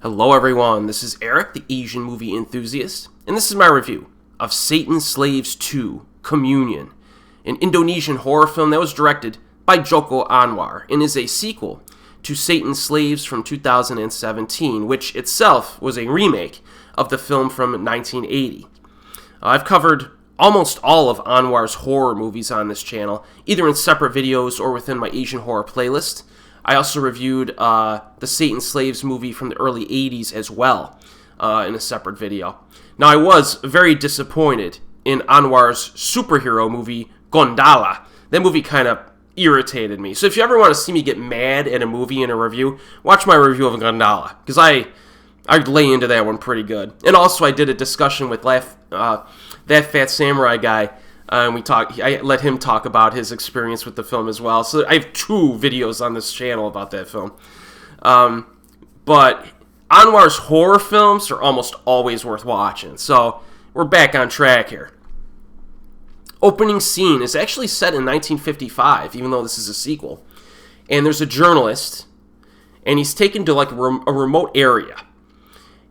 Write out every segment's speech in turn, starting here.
Hello everyone, this is Erik, the Asian movie enthusiast, and this is my review of Satan Slaves 2, Communion, an Indonesian horror film that was directed by Joko Anwar and is a sequel to Satan Slaves from 2017, which itself was a remake of the film from 1980. I've covered almost all of Anwar's horror movies on this channel, either in separate videos or within my Asian horror playlist. I also reviewed the Satan Slaves movie from the early 80s as well in a separate video. Now, I was very disappointed in Anwar's superhero movie, Gondala. That movie kind of irritated me. So if you ever want to see me get mad at a movie in a review, watch my review of Gondala, because I lay into that one pretty good. And also, I did a discussion with That Fat Samurai guy, and I let him talk about his experience with the film as well. So I have 2 videos on this channel about that film. But Anwar's horror films are almost always worth watching. So we're back on track here. Opening scene is actually set in 1955, even though this is a sequel. And there's a journalist, and he's taken to like a remote area.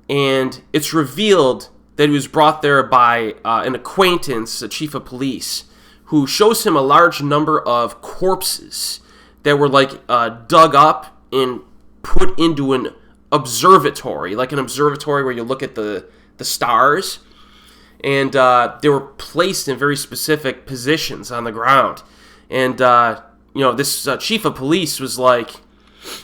And it's revealed that he was brought there by an acquaintance, a chief of police, who shows him a large number of corpses that were dug up and put into an observatory, like an observatory where you look at the stars. And they were placed in very specific positions on the ground. And this chief of police was like,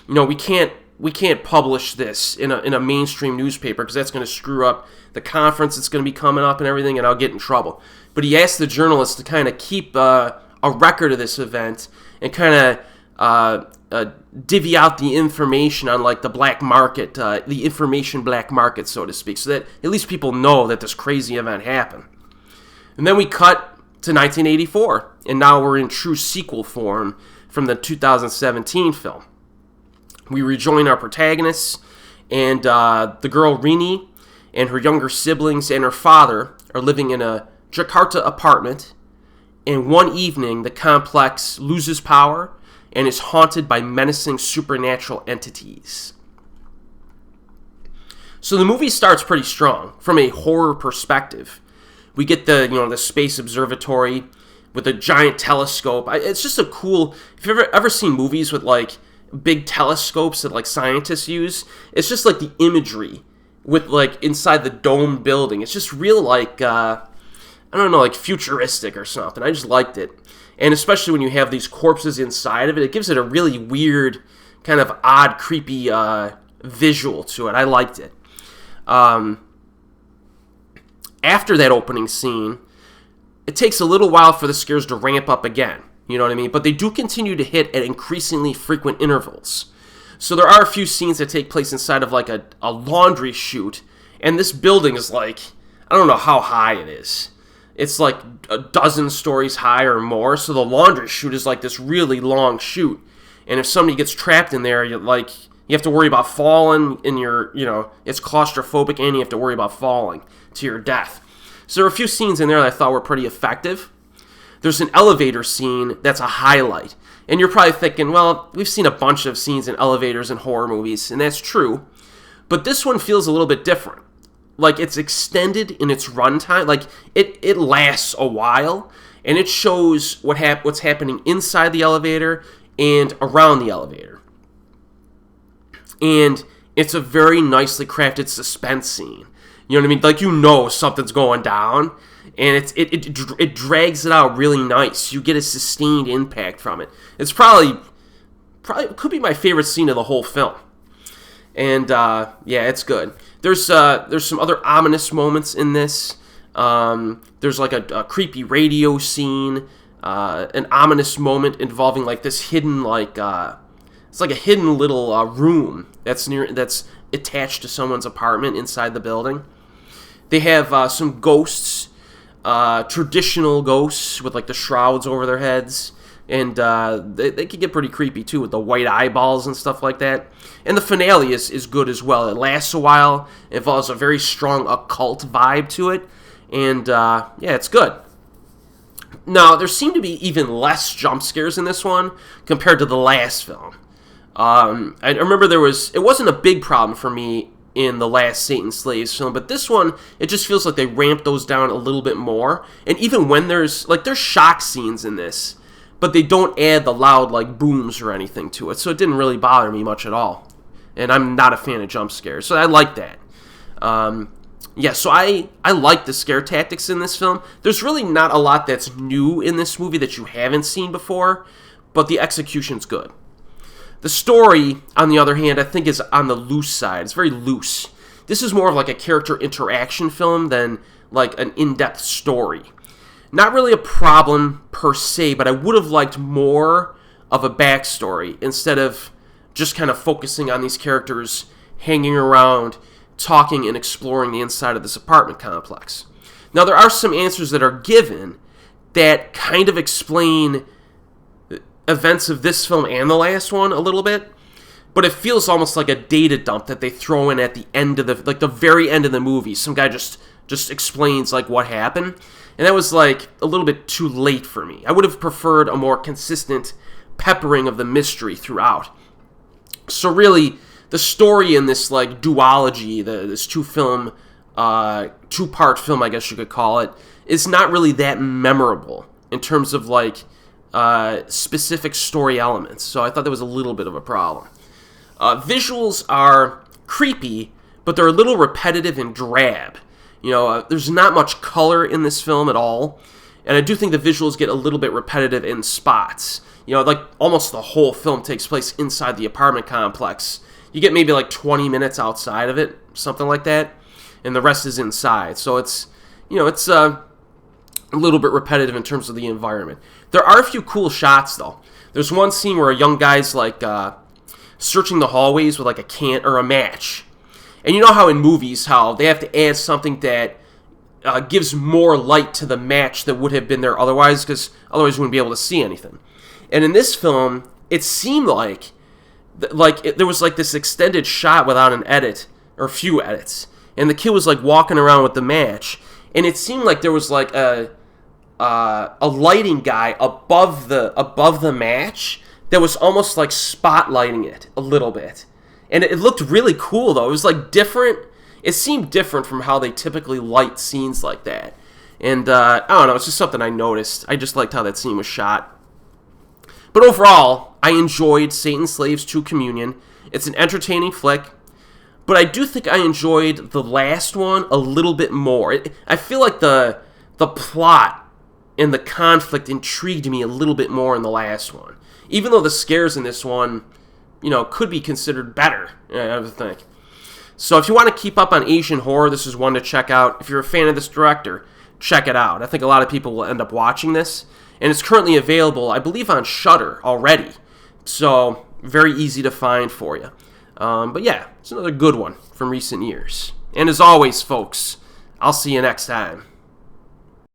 we can't publish this in a mainstream newspaper because that's going to screw up the conference that's going to be coming up and everything, and I'll get in trouble. But he asked the journalist to kind of keep a record of this event and kind of divvy out the information on like the black market, the information black market, so to speak, so that at least people know that this crazy event happened. And then we cut to 1984, and now we're in true sequel form from the 2017 film. We rejoin our protagonists, and the girl Rini and her younger siblings and her father are living in a Jakarta apartment, and one evening the complex loses power and is haunted by menacing supernatural entities. So the movie starts pretty strong from a horror perspective. We get the space observatory with a giant telescope. It's just a cool. If you've ever seen movies with like big telescopes that like scientists use, it's just like the imagery with like inside the dome building. It's just real like like futuristic or something. I just liked it. And especially when you have these corpses inside of it, it gives it a really weird, kind of odd, creepy visual to it. I liked it. After that opening scene, it takes a little while for the scares to ramp up again. You know what I mean? But they do continue to hit at increasingly frequent intervals. So there are a few scenes that take place inside of like a laundry chute. And this building is like, I don't know how high it is. It's like a dozen stories high or more. So the laundry chute is like this really long chute. And if somebody gets trapped in there, you have to worry about falling, and it's claustrophobic, and you have to worry about falling to your death. So there are a few scenes in there that I thought were pretty effective. There's an elevator scene that's a highlight. And you're probably thinking, well, we've seen a bunch of scenes in elevators in horror movies, and that's true. But this one feels a little bit different. Like, it's extended in its runtime. Like, it lasts a while, and it shows what's happening inside the elevator and around the elevator. And it's a very nicely crafted suspense scene. You know what I mean? Like, something's going down, and it drags it out really nice. You get a sustained impact from it. It's probably could be my favorite scene of the whole film. And it's good. There's some other ominous moments in this. There's like a creepy radio scene, an ominous moment involving like this hidden it's like a hidden little room that's attached to someone's apartment inside the building. They have some ghosts, traditional ghosts with like the shrouds over their heads, and they can get pretty creepy too with the white eyeballs and stuff like that. And the finale is good as well. It lasts a while. It involves a very strong occult vibe to it, and it's good. Now, there seem to be even less jump scares in this one compared to the last film. I remember it wasn't a big problem for me in the last Satan Slaves film, but this one, it just feels like they ramped those down a little bit more. And even when there's shock scenes in this, but they don't add the loud, like, booms or anything to it, so it didn't really bother me much at all. And I'm not a fan of jump scares, so I like that. Yeah, so I like the scare tactics in this film. There's really not a lot that's new in this movie that you haven't seen before, but the execution's good. The story, on the other hand, I think is on the loose side. It's very loose. This is more of like a character interaction film than like an in-depth story. Not really a problem per se, but I would have liked more of a backstory instead of just kind of focusing on these characters hanging around, talking and exploring the inside of this apartment complex. Now, there are some answers that are given that kind of explain events of this film and the last one a little bit, but it feels almost like a data dump that they throw in at the end of the very end of the movie. Some guy just explains like what happened, and that was like a little bit too late for me. I would have preferred a more consistent peppering of the mystery throughout. So really, the story in this like duology, this two-part film, I guess you could call it, is not really that memorable in terms of like specific story elements. So I thought that was a little bit of a problem. Visuals are creepy, but they're a little repetitive and drab. There's not much color in this film at all, and I do think the visuals get a little bit repetitive in spots. Like almost the whole film takes place inside the apartment complex. You get maybe like 20 minutes outside of it, something like that, and the rest is inside. So it's a little bit repetitive in terms of the environment. There are a few cool shots, though. There's one scene where a young guy's like searching the hallways with like a can or a match. And you know how in movies, how they have to add something that gives more light to the match that would have been there otherwise, because otherwise you wouldn't be able to see anything. And in this film, it seemed like there was like this extended shot without an edit, or a few edits. And the kid was like walking around with the match. And it seemed like there was like a lighting guy above the match that was almost like spotlighting it a little bit. And it looked really cool, though. It was like different. It seemed different from how they typically light scenes like that. And I don't know, it's just something I noticed. I just liked how that scene was shot. But overall, I enjoyed Satan's Slaves 2 Communion. It's an entertaining flick. But I do think I enjoyed the last one a little bit more. I feel like the plot and the conflict intrigued me a little bit more in the last one. Even though the scares in this one, could be considered better, I would think. So if you want to keep up on Asian horror, this is one to check out. If you're a fan of this director, check it out. I think a lot of people will end up watching this. And it's currently available, I believe, on Shudder already. So very easy to find for you. But yeah, it's another good one from recent years. And as always, folks, I'll see you next time.